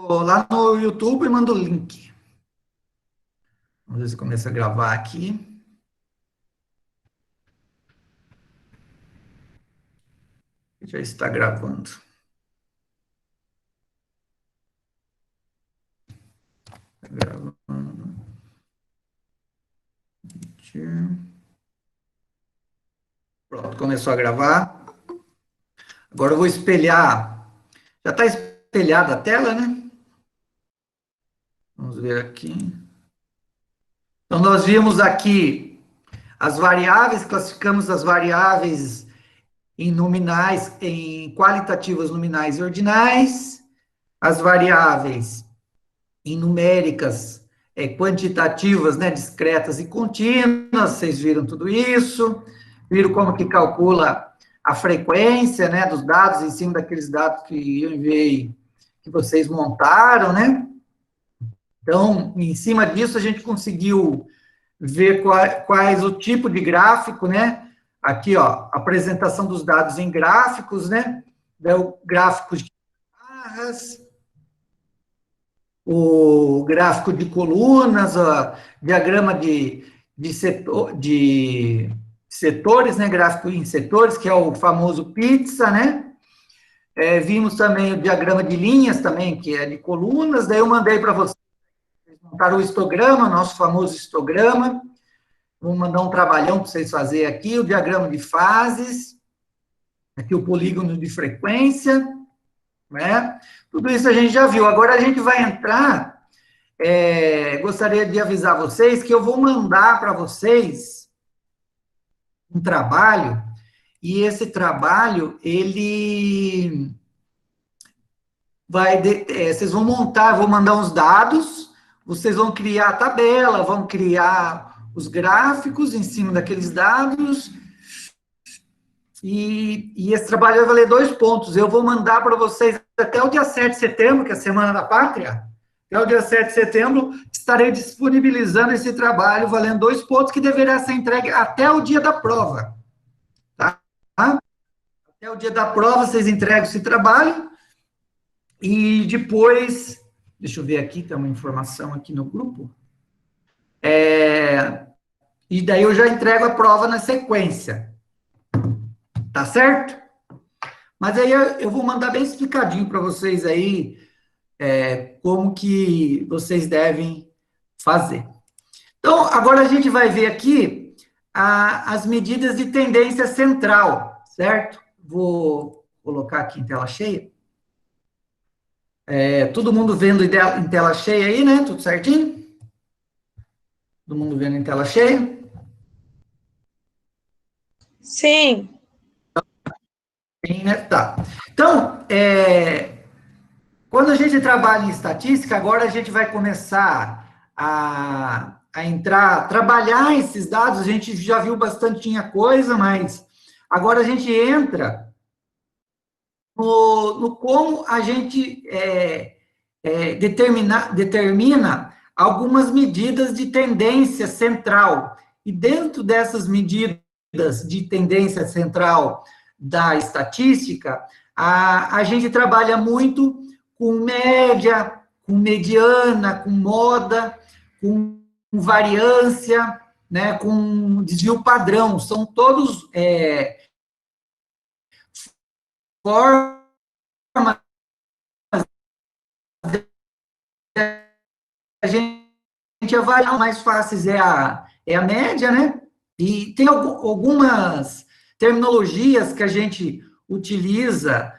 Vou lá no YouTube e mando o link. Vamos ver se começa a gravar aqui. Já está gravando. Está gravando. Pronto, começou a gravar. Agora eu vou espelhar. Já está espelhada a tela, né? Vamos ver aqui. Então, nós vimos aqui as variáveis, classificamos as variáveis em nominais, em qualitativas, nominais e ordinais, as variáveis em numéricas, quantitativas, né, discretas e contínuas, vocês viram tudo isso, viram como que calcula a frequência, né, dos dados em cima daqueles dados que eu enviei, que vocês montaram, né? Então, em cima disso, a gente conseguiu ver quais o tipo de gráfico, né? Aqui, ó, apresentação dos dados em gráficos, né? Gráficos de barras, o gráfico de colunas, ó, diagrama de setores, né? Gráfico em setores, que é o famoso pizza, né? Vimos também o diagrama de linhas também, que é de colunas, daí eu mandei para vocês montar o histograma, nosso famoso histograma. Vou mandar um trabalhão para vocês fazerem aqui, o diagrama de fases, aqui o polígono de frequência, né? Tudo isso a gente já viu. Agora a gente vai entrar, gostaria de avisar vocês que eu vou mandar para vocês um trabalho, e esse trabalho, ele vai, vocês vão montar, vou mandar uns dados, vocês vão criar a tabela, vão criar os gráficos em cima daqueles dados, e esse trabalho vai valer 2 pontos. Eu vou mandar para vocês até o dia 7 de setembro, que é a Semana da Pátria, até o dia 7 de setembro, estarei disponibilizando esse trabalho, valendo 2 pontos, que deverá ser entregue até o dia da prova, tá? Até o dia da prova, vocês entregam esse trabalho, e depois, deixa eu ver aqui, tem uma informação aqui no grupo, e daí eu já entrego a prova na sequência, tá certo? Mas aí eu vou mandar bem explicadinho para vocês aí, como que vocês devem fazer. Então, agora a gente vai ver aqui as medidas de tendência central, certo? Vou colocar aqui em tela cheia. Todo mundo vendo em tela cheia aí, né? Tudo certinho? Todo mundo vendo em tela cheia? Sim. Sim, né? Tá. Então, quando a gente trabalha em estatística, agora a gente vai começar a entrar, trabalhar esses dados, a gente já viu bastante coisa, mas agora a gente entra no como a gente determina algumas medidas de tendência central. E dentro dessas medidas de tendência central da estatística, a gente trabalha muito com média, com mediana, com moda, com variância, né, com desvio padrão. São todos formas de a gente avaliar. Mais fáceis é a média, né? E tem algumas terminologias que a gente utiliza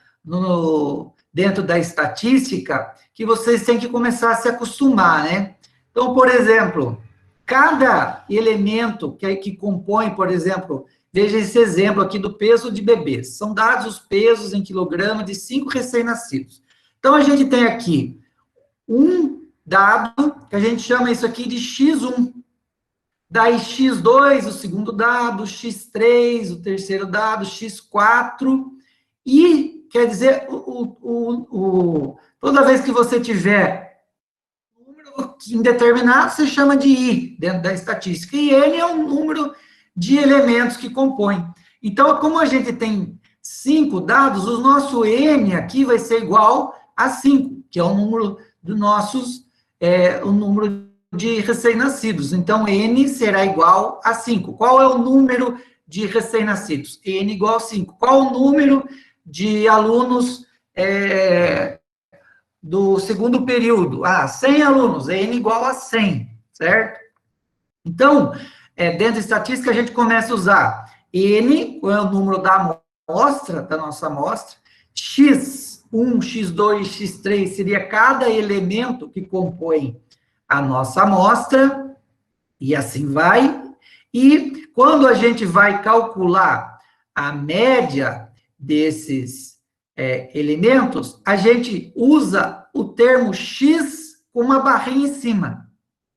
dentro da estatística, que vocês têm que começar a se acostumar, né? Então, por exemplo, cada elemento que compõe, por exemplo, veja esse exemplo aqui do peso de bebês. São dados os pesos em quilograma de 5 recém-nascidos. Então, a gente tem aqui um dado, que a gente chama isso aqui de X1. Daí X2, o segundo dado, X3, o terceiro dado, X4, e, quer dizer, toda vez que você tiver um número indeterminado, você chama de I, dentro da estatística, e N é um número de elementos que compõem. Então, como a gente tem 5 dados, o nosso N aqui vai ser igual a 5, que é o número do nossos, o número de recém-nascidos. Então, N será igual a 5. Qual é o número de recém-nascidos? N igual a 5. Qual o número de alunos do segundo período? 100 alunos, N igual a 100, certo? Então, dentro da estatística, a gente começa a usar N, qual é o número da amostra, da nossa amostra, X1, X2, X3 seria cada elemento que compõe a nossa amostra, e assim vai. E quando a gente vai calcular a média desses elementos, a gente usa o termo X com uma barrinha em cima,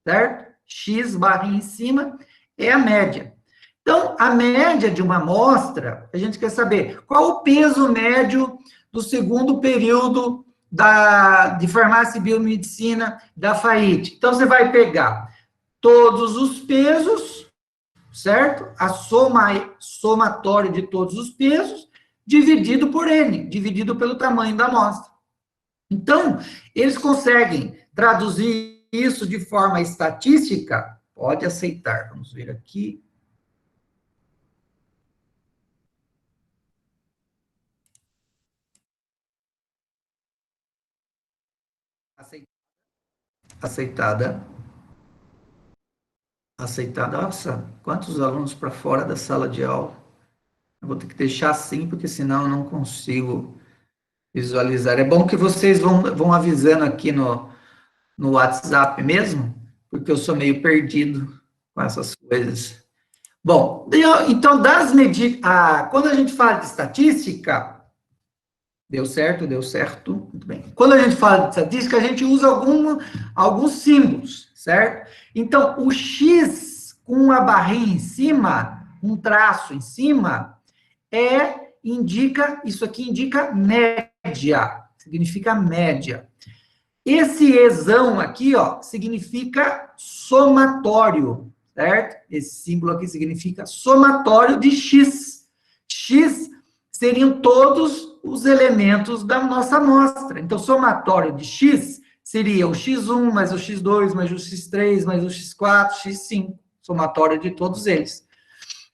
certo? X barrinha em cima é a média. Então, a média de uma amostra, a gente quer saber qual o peso médio do segundo período de farmácia e biomedicina da FAIT. Então, você vai pegar todos os pesos, certo? A somatório de todos os pesos, dividido por N, dividido pelo tamanho da amostra. Então, eles conseguem traduzir isso de forma estatística. Pode aceitar. Vamos ver aqui. Aceitada. Aceitada. Nossa, quantos alunos para fora da sala de aula? Eu vou ter que deixar assim, porque senão eu não consigo visualizar. É bom que vocês vão avisando aqui no WhatsApp mesmo, porque eu sou meio perdido com essas coisas. Bom, então, das medidas... quando a gente fala de estatística... Deu certo, muito bem. Quando a gente fala de estatística, a gente usa alguns símbolos, certo? Então, o X com uma barrinha em cima, um traço em cima, isso aqui indica média, significa média. Esse Ezão aqui, ó, significa somatório, certo? Esse símbolo aqui significa somatório de X. X seriam todos os elementos da nossa amostra. Então, somatório de X seria o X1, mais o X2, mais o X3, mais o X4, X5. Somatório de todos eles.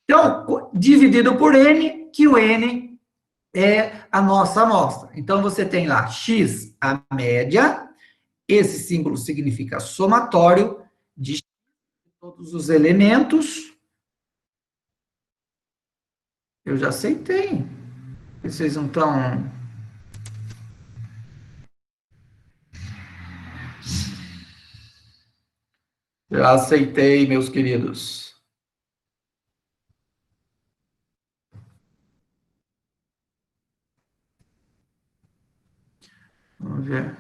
Então, dividido por N, que o N é a nossa amostra. Então, você tem lá X, a média. Esse símbolo significa somatório de todos os elementos. Eu já aceitei. Vocês não estão... Já aceitei, meus queridos. Vamos ver.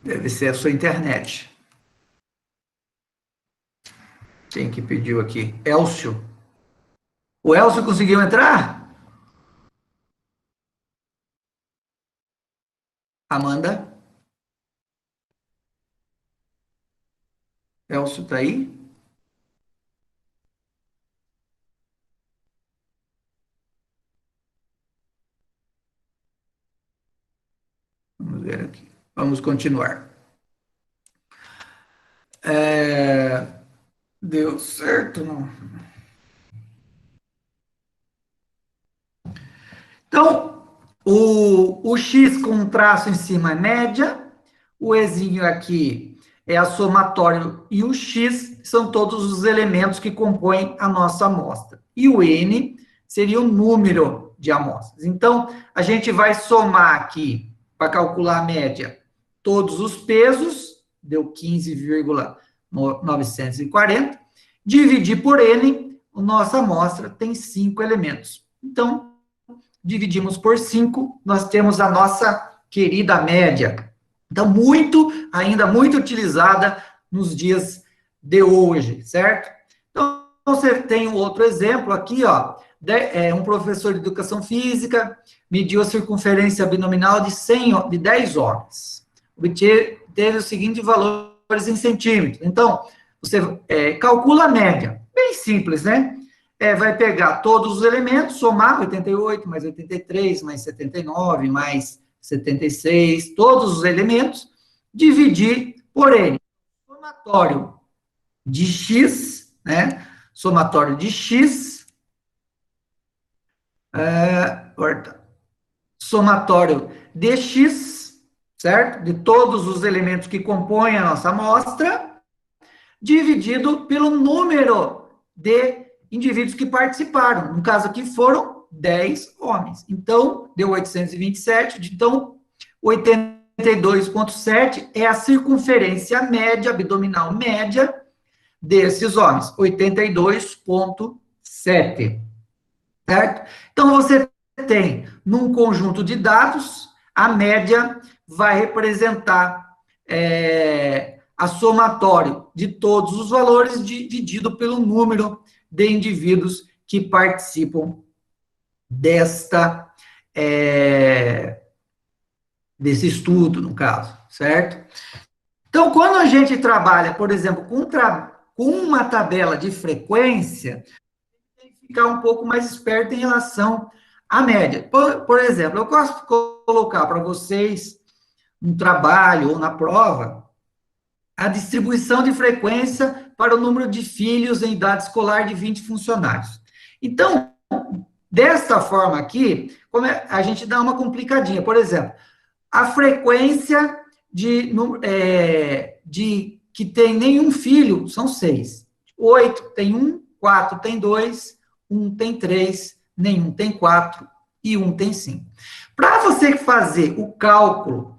Deve ser a sua internet. Quem que pediu aqui? Elcio. O Elcio conseguiu entrar? Amanda? Elcio está aí? Vamos ver aqui. Vamos continuar. Deu certo, não? Então, o X com um traço em cima é média, o Ezinho aqui é a somatório e o X são todos os elementos que compõem a nossa amostra. E o N seria o número de amostras. Então, a gente vai somar aqui, para calcular a média, todos os pesos, deu 15,940, dividir por N, a nossa amostra tem 5 elementos. Então, dividimos por 5, nós temos a nossa querida média. Então, ainda muito utilizada nos dias de hoje, certo? Então, você tem um outro exemplo aqui, ó, um professor de educação física mediu a circunferência abdominal de 10 homens. Obteve os seguintes valores em centímetros. Então, você calcula a média. Bem simples, né? vai pegar todos os elementos, somar 88, mais 83, mais 79, mais 76, todos os elementos, dividir por N. Somatório de X, né? Somatório de X, somatório de X, certo? De todos os elementos que compõem a nossa amostra, dividido pelo número de indivíduos que participaram. No caso aqui foram 10 homens. Então, deu 827. Então, 82,7 é a circunferência média, abdominal média, desses homens. 82,7. Certo? Então, você tem, num conjunto de dados, a média vai representar a somatório de todos os valores dividido pelo número de indivíduos que participam desse estudo, no caso, certo? Então, quando a gente trabalha, por exemplo, com uma tabela de frequência, tem que ficar um pouco mais esperto em relação à média. Por exemplo, eu posso colocar para vocês no trabalho ou na prova a distribuição de frequência para o número de filhos em idade escolar de 20 funcionários. Então, desta forma aqui, a gente dá uma complicadinha. Por exemplo, a frequência de que tem nenhum filho são 6. 8 tem 1, 4 tem 2, 1 tem 3, nenhum tem 4 e 1 tem 5. Para você fazer o cálculo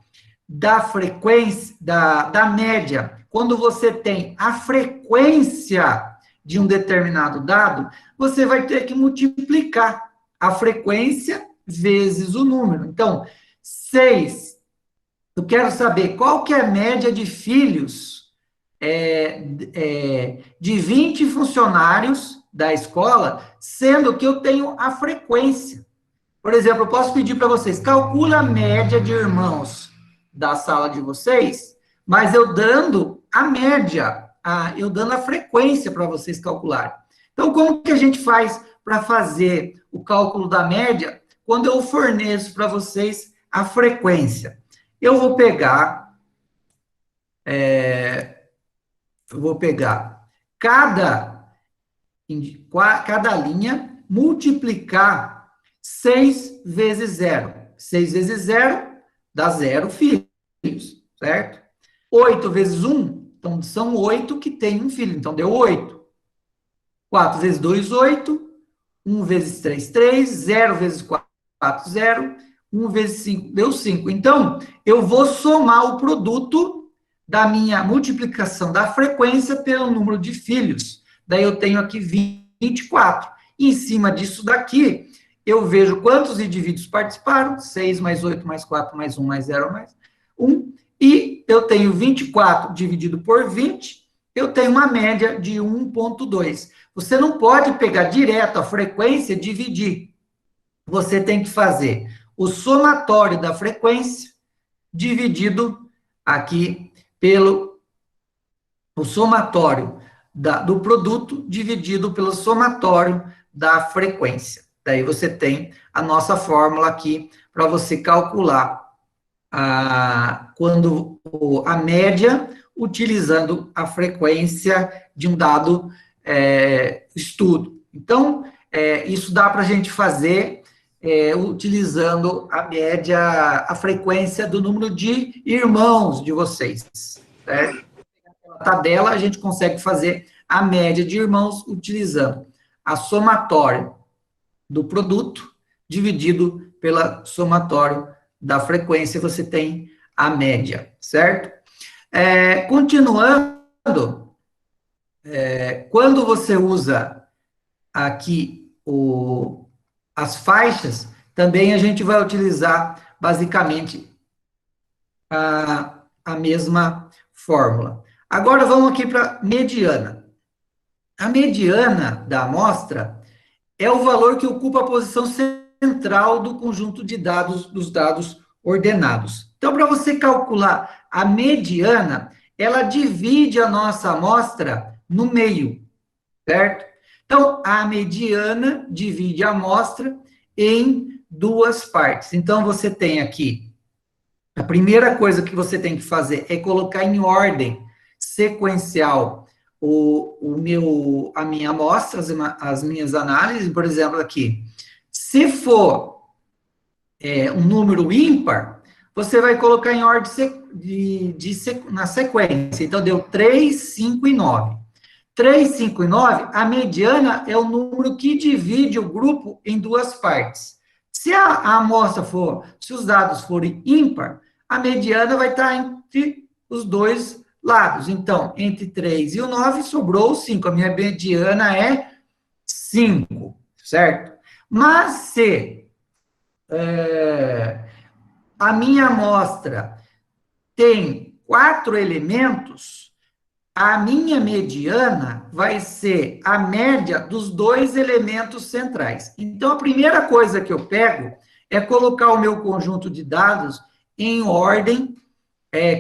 da frequência, da média, quando você tem a frequência de um determinado dado, você vai ter que multiplicar a frequência vezes o número. Então, 6, eu quero saber qual que é a média de filhos de 20 funcionários da escola, sendo que eu tenho a frequência. Por exemplo, eu posso pedir para vocês, calcula a média de irmãos da sala de vocês, mas eu dando a média, eu dando a frequência para vocês calcularem. Então, como que a gente faz para fazer o cálculo da média quando eu forneço para vocês a frequência? Eu vou pegar cada linha, multiplicar 6 vezes 0. 6 vezes 0 dá 0 filhos, certo? 8 vezes 1, então são 8 que tem um filho, então deu 8. 4 vezes 2, 8. 1 vezes 3, 3. 0 vezes 4, 0. 1 vezes 5, deu 5. Então, eu vou somar o produto da minha multiplicação da frequência pelo número de filhos. Daí eu tenho aqui 24. E em cima disso daqui, eu vejo quantos indivíduos participaram, 6 mais 8 mais 4 mais 1 mais 0 mais 1, e eu tenho 24 dividido por 20, eu tenho uma média de 1,2. Você não pode pegar direto a frequência e dividir. Você tem que fazer o somatório da frequência dividido aqui pelo o somatório do produto dividido pelo somatório da frequência. Daí você tem a nossa fórmula aqui para você calcular a média utilizando a frequência de um dado estudo. Então, isso dá para a gente fazer utilizando a média, a frequência do número de irmãos de vocês. Certo? Na tabela, a gente consegue fazer a média de irmãos utilizando a somatório do produto dividido pela somatório da frequência, você tem a média, certo? Continuando, quando você usa aqui as faixas, também a gente vai utilizar basicamente a mesma fórmula. Agora vamos aqui para mediana. A mediana da amostra é o valor que ocupa a posição central do conjunto de dados, dos dados ordenados. Então, para você calcular a mediana, ela divide a nossa amostra no meio, certo? Então, a mediana divide a amostra em duas partes. Então, você tem aqui, a primeira coisa que você tem que fazer é colocar em ordem sequencial a minha amostra, as minhas análises, por exemplo, aqui. Se for um número ímpar, você vai colocar em ordem na sequência. Então, deu 3, 5 e 9. 3, 5 e 9, a mediana é o número que divide o grupo em duas partes. Se a amostra se os dados forem ímpar, a mediana vai estar entre os dois lados. Então, entre 3 e o 9, sobrou 5. A minha mediana é 5, certo? Mas se a minha amostra tem 4 elementos, a minha mediana vai ser a média dos 2 elementos centrais. Então, a primeira coisa que eu pego é colocar o meu conjunto de dados em ordem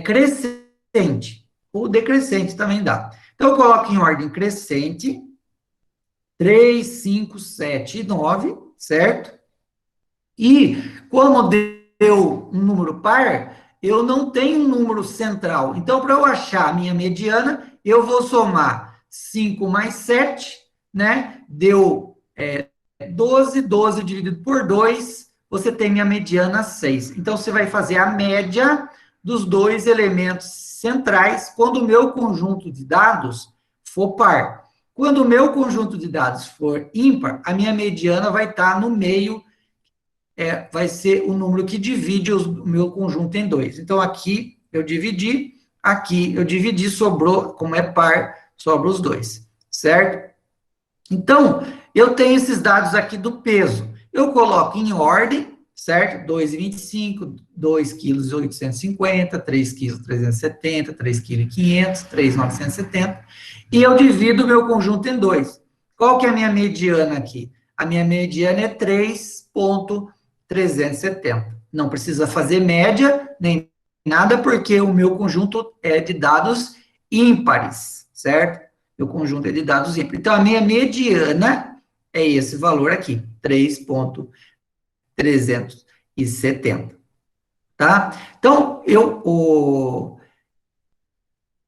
crescente, ou decrescente também dá. Então, eu coloco em ordem crescente, 3, 5, 7 e 9, certo? E, como deu um número par, eu não tenho um número central. Então, para eu achar a minha mediana, eu vou somar 5 mais 7, né? Deu 12, 12 dividido por 2, você tem minha mediana 6. Então, você vai fazer a média dos 2 elementos centrais quando o meu conjunto de dados for par. Quando o meu conjunto de dados for ímpar, a minha mediana vai estar no meio, vai ser o número que divide o meu conjunto em 2. Então, aqui eu dividi, sobrou, como é par, sobra os 2, certo? Então, eu tenho esses dados aqui do peso. Eu coloco em ordem, certo? 2,25, 2,850 kg, 3,370 kg, 3,500 kg, 3,970 kg, e eu divido o meu conjunto em 2. Qual que é a minha mediana aqui? A minha mediana é 3,370. Não precisa fazer média, nem nada, porque o meu conjunto é de dados ímpares, certo? Meu conjunto é de dados ímpares. Então, a minha mediana é esse valor aqui, 3,370, tá? Então,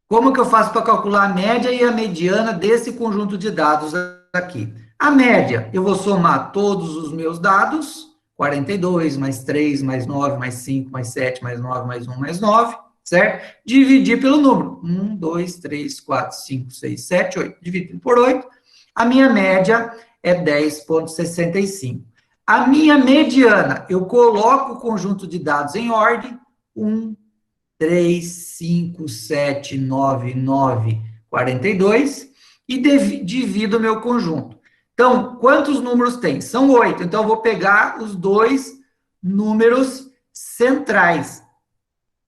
como que eu faço para calcular a média e a mediana desse conjunto de dados aqui? A média, eu vou somar todos os meus dados, 42, mais 3, mais 9, mais 5, mais 7, mais 9, mais 1, mais 9, certo? Dividir pelo número. 1, 2, 3, 4, 5, 6, 7, 8. Dividido por 8. A minha média é 10,65. A minha mediana, eu coloco o conjunto de dados em ordem. 1, 3, 5, 7, 9, 9, 42. E divido o meu conjunto. Então, quantos números tem? São 8. Então, eu vou pegar os 2 números centrais,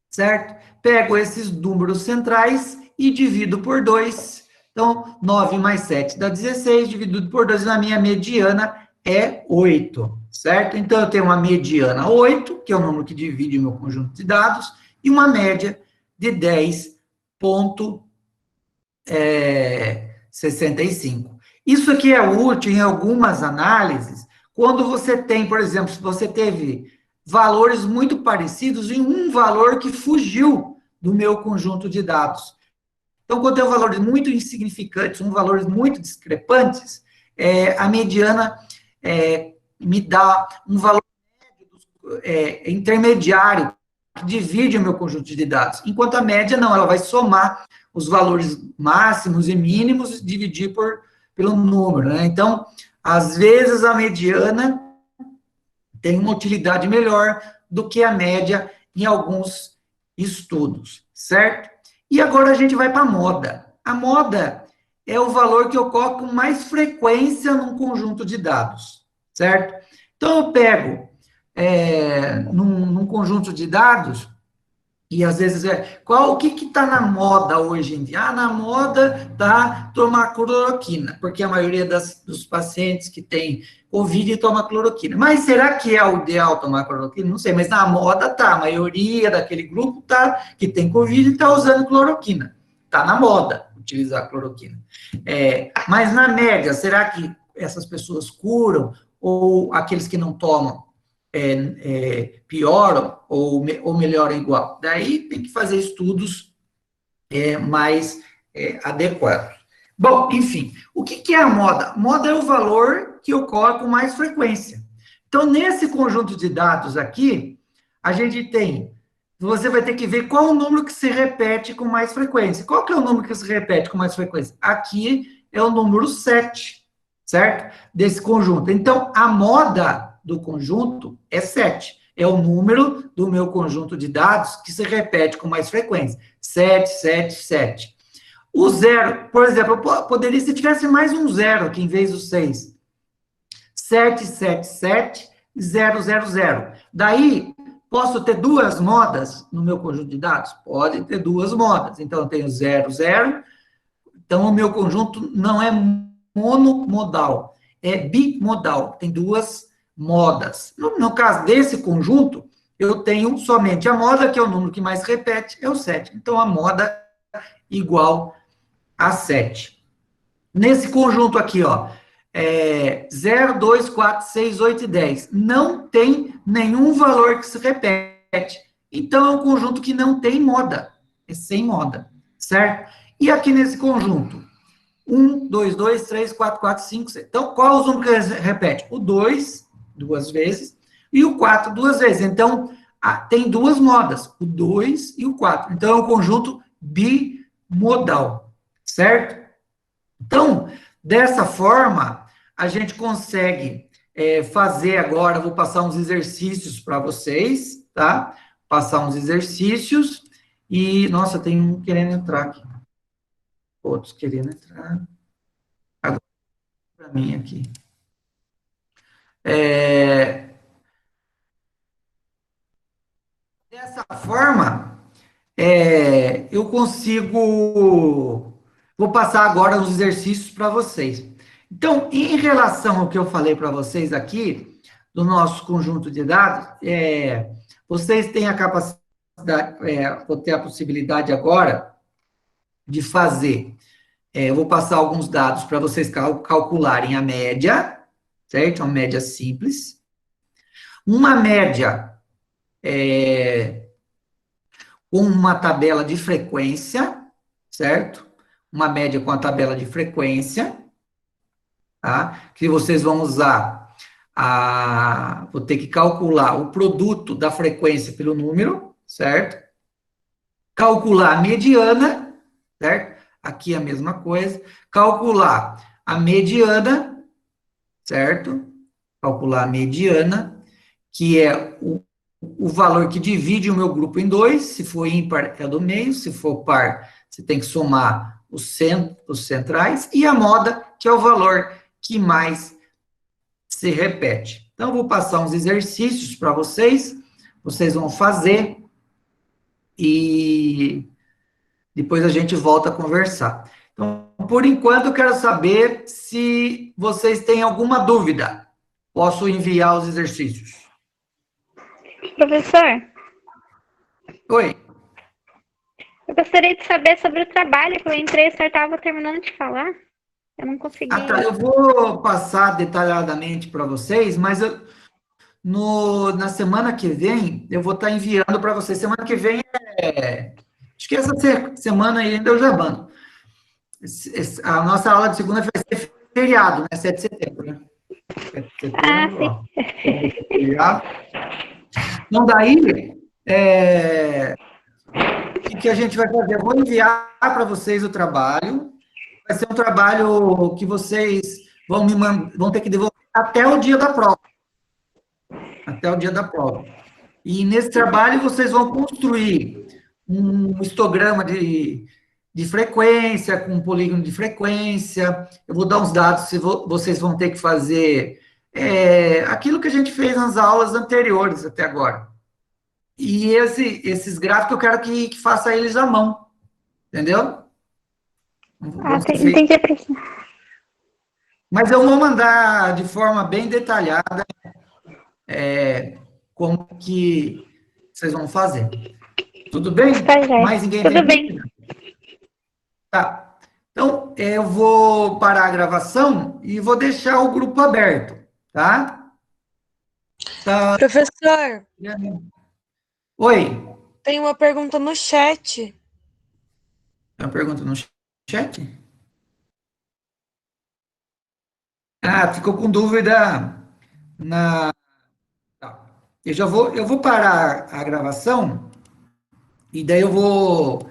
certo? Pego esses números centrais e divido por 2. Então, 9 mais 7 dá 16, dividido por 2, na minha mediana é 8, certo? Então, eu tenho uma mediana 8, que é o número que divide o meu conjunto de dados, e uma média de 10,65. Isso aqui é útil em algumas análises, quando você tem, por exemplo, se você teve valores muito parecidos em um valor que fugiu do meu conjunto de dados. Então, quando tem valores muito insignificantes, valores muito discrepantes, a mediana me dá um valor intermediário que divide o meu conjunto de dados, enquanto a média não, ela vai somar os valores máximos e mínimos e dividir pelo número, né? Então, às vezes a mediana tem uma utilidade melhor do que a média em alguns estudos, certo? E agora a gente vai para a moda. A moda é o valor que ocorre com mais frequência num conjunto de dados, certo? Então, eu pego num conjunto de dados, e às vezes o que está na moda hoje em dia? Na moda está tomar cloroquina, porque a maioria dos pacientes que tem Covid toma cloroquina. Mas será que é o ideal tomar cloroquina? Não sei, mas na moda tá, a maioria daquele grupo que tem Covid está usando cloroquina. Está na moda, utilizar a cloroquina. Mas, na média, será que essas pessoas curam? Ou aqueles que não tomam pioram? Ou melhoram igual? Daí tem que fazer estudos mais adequados. Bom, enfim, o que é a moda? Moda é o valor que ocorre com mais frequência. Então, nesse conjunto de dados aqui, a gente tem, você vai ter que ver qual o número que se repete com mais frequência. Qual que é o número que se repete com mais frequência? Aqui é o número 7, certo? Desse conjunto. Então, a moda do conjunto é 7. É o número do meu conjunto de dados que se repete com mais frequência. 7, 7, 7. O zero, por exemplo, eu poderia, se tivesse mais um zero aqui em vez do 6, 7, 7, 7, 0, 0, 0. Daí, posso ter duas modas no meu conjunto de dados? Pode ter duas modas. Então, eu tenho 0, 0. Então, o meu conjunto não é monomodal, é bimodal. Tem duas modas. No caso desse conjunto, eu tenho somente a moda, que é o número que mais repete, é o 7. Então, a moda igual a 7. Nesse conjunto aqui, ó, 0, 2, 4, 6, 8 e 10. Não tem nenhum valor que se repete. Então, é um conjunto que não tem moda. É sem moda, certo? E aqui nesse conjunto, 1, 2, 2, 3, 4, 4, 5, 6. Então, qual é o número que repete? O 2, duas vezes, e o 4, duas vezes. Então, tem duas modas, o 2 e o 4. Então, é um conjunto bimodal, certo? Então, dessa forma, a gente consegue fazer agora, vou passar uns exercícios para vocês, tá? Passar uns exercícios e, nossa, tem um querendo entrar aqui. Outros querendo entrar. Agora, para mim aqui. Dessa forma, eu consigo... Vou passar agora os exercícios para vocês. Então, em relação ao que eu falei para vocês aqui, do nosso conjunto de dados, vocês têm a capacidade, vou ter a possibilidade agora de fazer, eu vou passar alguns dados para vocês calcularem a média, certo? Uma média simples. Uma média com uma tabela de frequência, certo? Uma média com a tabela de frequência, tá? Que vocês vão usar vou ter que calcular o produto da frequência pelo número, certo? Calcular a mediana, certo? Aqui é a mesma coisa. Calcular a mediana, certo? Calcular a mediana, que é o valor que divide o meu grupo em dois. Se for ímpar, é do meio. Se for par, você tem que somar os centrais. E a moda, que é o valor que mais se repete. Então, eu vou passar uns exercícios para vocês. Vocês vão fazer. E depois a gente volta a conversar. Então, por enquanto, eu quero saber se vocês têm alguma dúvida. Posso enviar os exercícios. Professor? Oi. Eu gostaria de saber sobre o trabalho que eu entrei e o senhor estava terminando de falar. Eu não consegui. Tá, eu vou passar detalhadamente para vocês, mas na semana que vem, eu vou estar enviando para vocês. Semana que vem acho que essa semana ainda eu já mando. A nossa aula de segunda vai ser feriado, né? 7 de setembro, né? 7 de setembro, ó. Feriado. Então, daí, o que a gente vai fazer? Eu vou enviar para vocês o trabalho. Vai ser um trabalho que vocês vão ter que devolver até o dia da prova. Até o dia da prova. E nesse trabalho vocês vão construir um histograma de frequência, com um polígono de frequência. Eu vou dar uns dados, vocês vão ter que fazer aquilo que a gente fez nas aulas anteriores até agora. E esses gráficos eu quero que faça eles à mão. Entendeu? Entendi, professor. Mas eu vou mandar de forma bem detalhada como que vocês vão fazer. Tudo bem? Tá, Mais ninguém tudo tem bem. dúvida? Tá. Então, eu vou parar a gravação e vou deixar o grupo aberto, tá? Tá. Professor, Oi, tem uma pergunta no chat. tem uma pergunta no chat? Ah, ficou com dúvida na... tá. Eu vou parar a gravação e daí eu vou